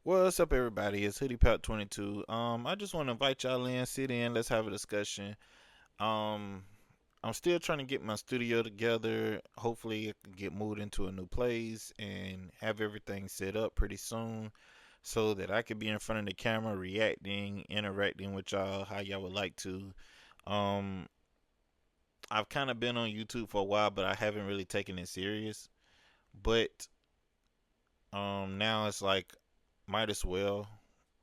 What's up, everybody? It's Hoodie Pop 22. I just want to invite y'all in, sit in, let's have a discussion. Um, I'm still trying to get my studio together. Hopefully, I can get moved into a new place and have everything set up pretty soon so that I could be in front of the camera, reacting, interacting with y'all how y'all would like to. Um, I've kind of been on YouTube for a while, but I haven't really taken it serious. But now it's like might as well.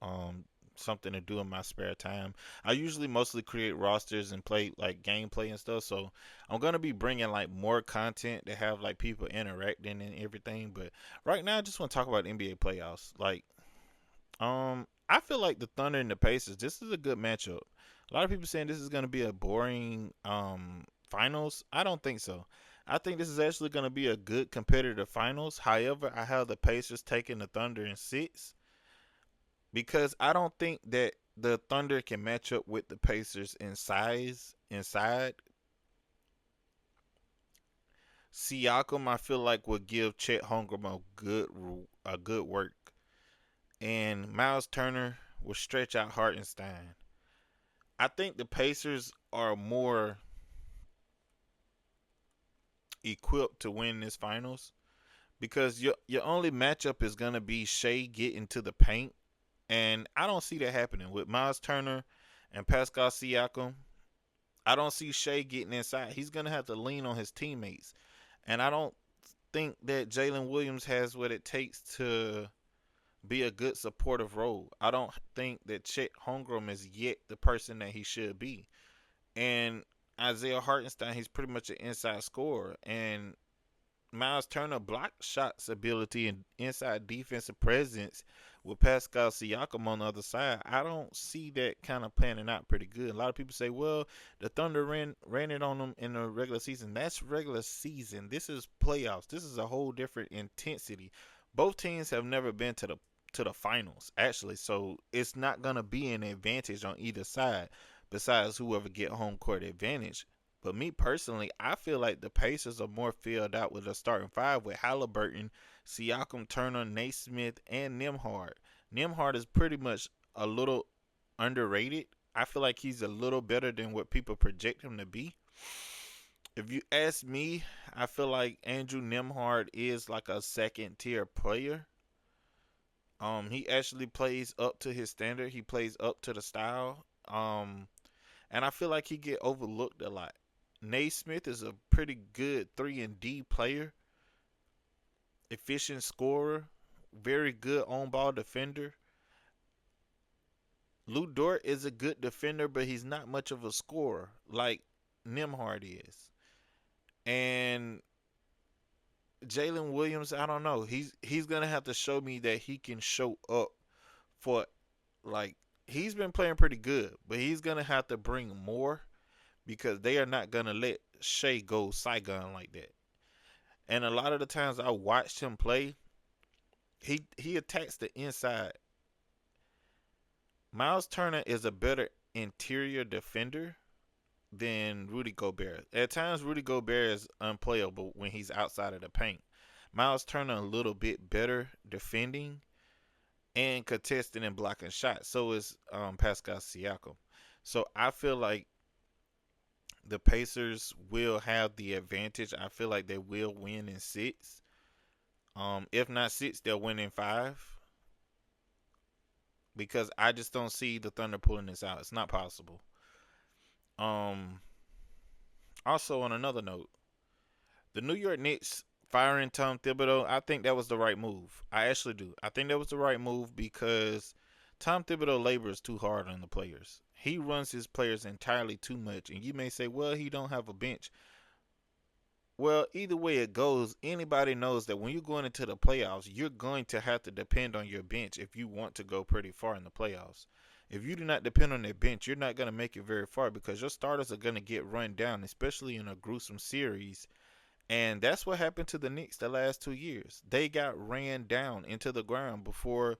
Um, Something to do in my spare time. I usually mostly create rosters and play like gameplay and stuff. So I'm gonna be bringing like more content to have like people interacting and everything. But right now, I just want to talk about NBA playoffs. I feel like the Thunder and the Pacers. This is a good matchup. A lot of people saying this is gonna be a boring finals. I don't think so. I think this is actually going to be a good competitive finals. However, I have the Pacers taking the Thunder in six because I don't think that the Thunder can match up with the Pacers in size inside. Siakam, I feel like would give Chet Holmgren a good work, and Miles Turner will stretch out Hartenstein. I think the Pacers are more equipped to win this finals because your only matchup is gonna be Shea getting to the paint, and I don't see that happening with Miles Turner and Pascal Siakam. I don't see Shea getting inside. He's gonna have to lean on his teammates, and I don't think that Jalen Williams has what it takes to be a good supportive role. I don't think that Chet Holmgren is yet the person that he should be, and Isaiah Hartenstein, he's pretty much an inside scorer, and Miles Turner block shots ability and inside defensive presence with Pascal Siakam on the other side. I don't see that kind of panning out pretty good. A lot of people say, well, the Thunder ran it on them in the regular season. That's regular season. This is playoffs. This is a whole different intensity. Both teams have never been to the finals, actually, so it's not gonna be an advantage on either side besides whoever get home court advantage. But me personally, I feel like the Pacers are more filled out with a starting five with Haliburton, Siakam, Turner, Naismith, and Nembhard. Nembhard is pretty much a little underrated. I feel like he's a little better than what people project him to be. If you ask me, I feel like Andrew Nembhard is like a second tier player. He actually plays up to his standard. He plays up to the style. And I feel like he get overlooked a lot. Naismith is a pretty good 3 and D player, efficient scorer, very good on ball defender. Lou Dort is a good defender, but he's not much of a scorer like Nembhard is. And Jalen Williams, I don't know. He's gonna have to show me that he can show up for like he's been playing pretty good, but he's gonna have to bring more because they are not gonna let Shea go Saigon like that. And a lot of the times I watched him play, he attacks the inside. Miles Turner is a better interior defender than Rudy Gobert. At times, Rudy Gobert is unplayable when he's outside of the paint. Miles Turner a little bit better defending and contesting and blocking shots. So is Pascal Siakam. So I feel like the Pacers will have the advantage. I feel like they will win in six. If not six, they'll win in five because I just don't see the Thunder pulling this out. It's not possible. Um, Also, on another note, the New York Knicks firing Tom Thibodeau, I think that was the right move. I actually do. I think that was the right move because Tom Thibodeau labors too hard on the players. He runs his players entirely too much. And you may say, well, he don't have a bench. Well, either way it goes, anybody knows that when you're going into the playoffs, you're going to have to depend on your bench if you want to go pretty far in the playoffs. If you do not depend on their bench, you're not going to make it very far because your starters are going to get run down, especially in a gruesome series. And that's what happened to the Knicks the last 2 years. They got ran down into the ground before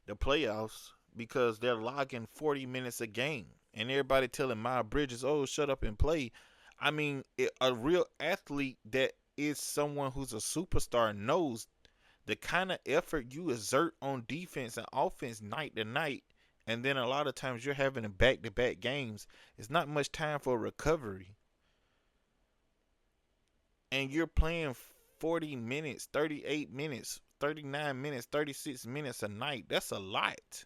the playoffs because they're logging 40 minutes a game. And everybody telling Miles Bridges, oh, shut up and play. I mean, a real athlete that is someone who's a superstar knows the kind of effort you exert on defense and offense night to night, and then a lot of times you're having a back-to-back games, it's not much time for recovery. And you're playing 40 minutes, 38 minutes, 39 minutes, 36 minutes a night. That's a lot.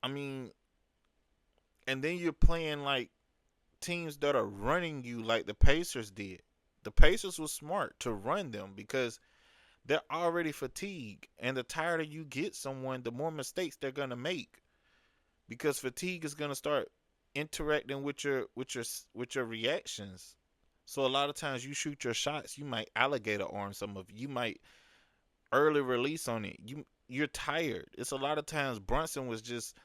I mean, and then you're playing like teams that are running you like the Pacers did. The Pacers were smart to run them because they're already fatigued, and the tighter you get someone, the more mistakes they're gonna make because fatigue is gonna start interacting with your reactions. So a lot of times you shoot your shots, you might alligator arm some of it. You might early release on it. You're tired. It's a lot of times Brunson was just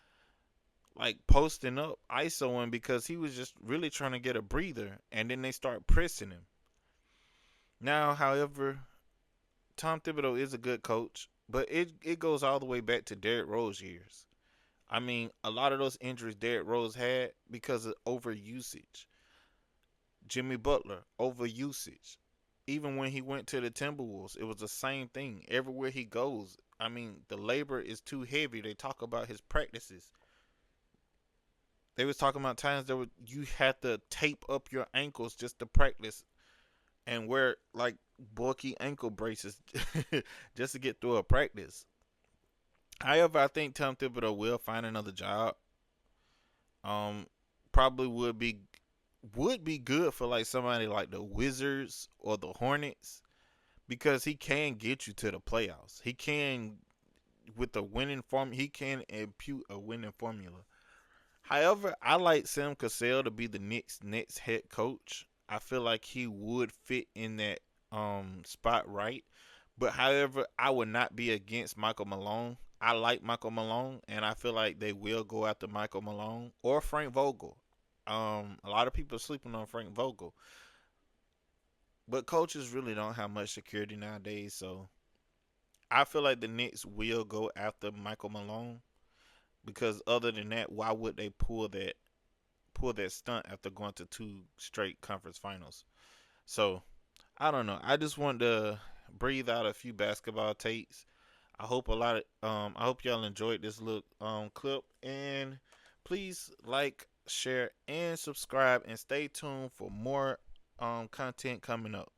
like posting up, ISOing because he was just really trying to get a breather, and then they start pressing him. Now, however, Tom Thibodeau is a good coach, but it goes all the way back to Derrick Rose years. I mean, a lot of those injuries Derrick Rose had because of overusage. Jimmy Butler, overusage. Even when he went to the Timberwolves, it was the same thing. Everywhere he goes, I mean, the labor is too heavy. They talk about his practices. They was talking about times that you had to tape up your ankles just to practice and wear like bulky ankle braces just to get through a practice. However, I think Tom Thibodeau will find another job. Probably would be good for like somebody like the Wizards or the Hornets because he can get you to the playoffs. He can with the winning form. He can impute a winning formula. However, I like Sam Cassell to be the next head coach. I feel like he would fit in that spot right. But however, I would not be against Michael Malone. I like Michael Malone, and I feel like they will go after Michael Malone or Frank Vogel. A lot of people are sleeping on Frank Vogel, but coaches really don't have much security nowadays. So I feel like the Knicks will go after Michael Malone because other than that, why would they pull that stunt after going to two straight conference finals? So I don't know. I just wanted to breathe out a few basketball takes. I hope y'all enjoyed this little clip, and please like, share, and subscribe, and stay tuned for more content coming up.